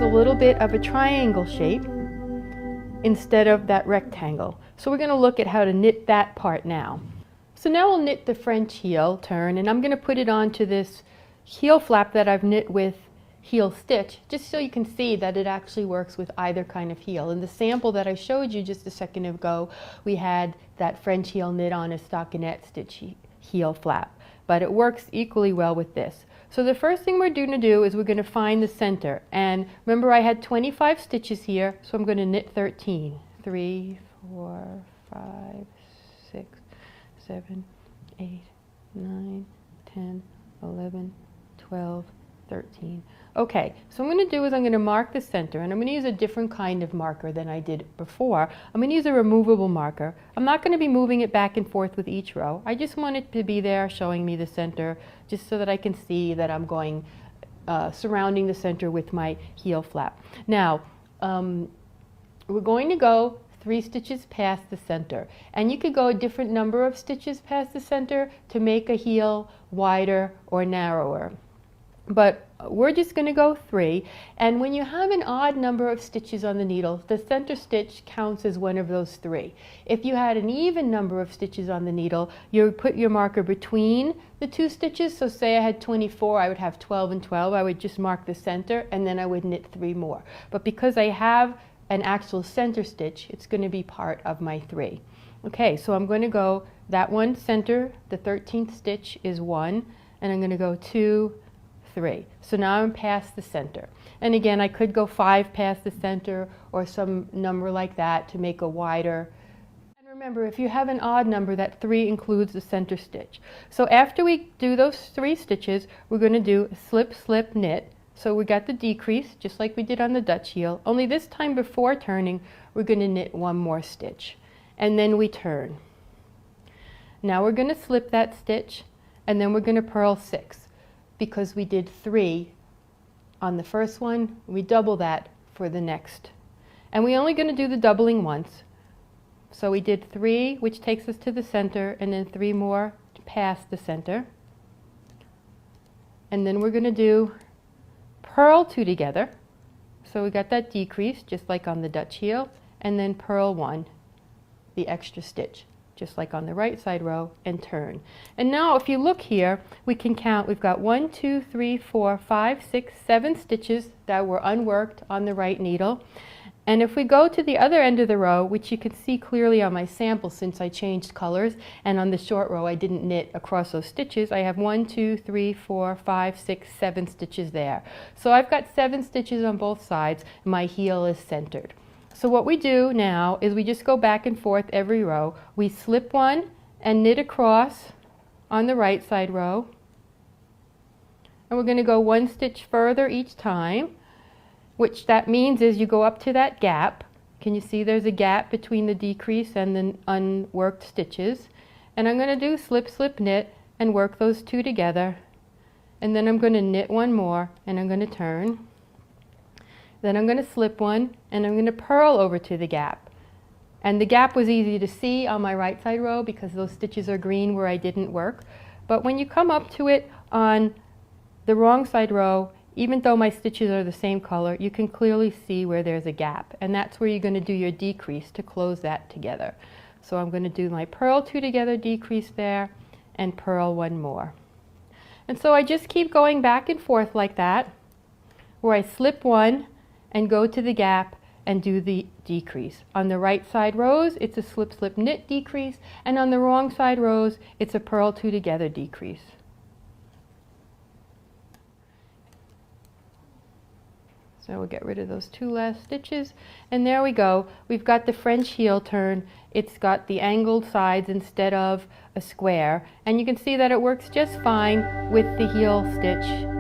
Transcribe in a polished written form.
a little bit of a triangle shape instead of that rectangle. So we're going to look at how to knit that part now. So now we'll knit the French heel turn, and I'm going to put it onto this heel flap that I've knit with heel stitch, just so you can see that it actually works with either kind of heel. In the sample that I showed you just a second ago, we had that French heel knit on a stockinette stitch heel flap, but it works equally well with this. So the first thing we're going to do is we're going to find the center, and remember I had 25 stitches here, so I'm going to knit 13. 3, 4, 5, 6, 7, 8, 9, 10, 11, 12, 13. Okay, so what I'm going to do is I'm going to mark the center, and I'm going to use a different kind of marker than I did before. I'm going to use a removable marker. I'm not going to be moving it back and forth with each row. I just want it to be there showing me the center, just so that I can see that I'm going surrounding the center with my heel flap. Now, we're going to go 3 stitches past the center, and you could go a different number of stitches past the center to make a heel wider or narrower. But we're just going to go 3, and when you have an odd number of stitches on the needle, the center stitch counts as one of those 3. If you had an even number of stitches on the needle, you would put your marker between the 2 stitches. So say I had 24, I would have 12 and 12. I would just mark the center, and then I would knit 3 more. But because I have an actual center stitch, it's going to be part of my 3. Okay, so I'm going to go that one center, the 13th stitch is 1, and I'm going to go 2, 3. So now I'm past the center. And again, I could go 5 past the center or some number like that to make a wider. And remember, if you have an odd number, that 3 includes the center stitch. So after we do those 3 stitches, we're going to do slip, slip, knit. So we got the decrease, just like we did on the Dutch heel, only this time before turning, we're going to knit 1 more stitch. And then we turn. Now we're going to slip that stitch, and then we're going to purl 6. Because we did 3 on the first one, we double that for the next. And we're only going to do the doubling once. So we did 3, which takes us to the center, and then 3 more past the center. And then we're going to do purl 2 together. So we got that decrease, just like on the Dutch heel, and then purl 1, the extra stitch, just like on the right side row, and turn. And now if you look here, we can count. We've got 1, 2, 3, 4, 5, 6, 7 stitches that were unworked on the right needle. And if we go to the other end of the row, which you can see clearly on my sample since I changed colors, and on the short row I didn't knit across those stitches, I have 1, 2, 3, 4, 5, 6, 7 stitches there. So I've got 7 stitches on both sides. My heel is centered. So what we do now is we just go back and forth every row. We slip 1 and knit across on the right side row. And we're going to go 1 stitch further each time, which that means is you go up to that gap. Can you see there's a gap between the decrease and the unworked stitches? And I'm going to do slip, slip, knit and work those 2 together. And then I'm going to knit 1 more, and I'm going to turn. Then I'm going to slip 1, and I'm going to purl over to the gap. And the gap was easy to see on my right side row because those stitches are green where I didn't work. But when you come up to it on the wrong side row, even though my stitches are the same color, you can clearly see where there's a gap. And that's where you're going to do your decrease to close that together. So I'm going to do my purl 2 together decrease there, and purl 1 more. And so I just keep going back and forth like that, where I slip 1, and go to the gap and do the decrease. On the right side rows, it's a slip, slip, knit decrease, and on the wrong side rows, it's a purl 2 together decrease. So we'll get rid of those 2 last stitches, and there we go. We've got the French heel turn. It's got the angled sides instead of a square, and you can see that it works just fine with the heel stitch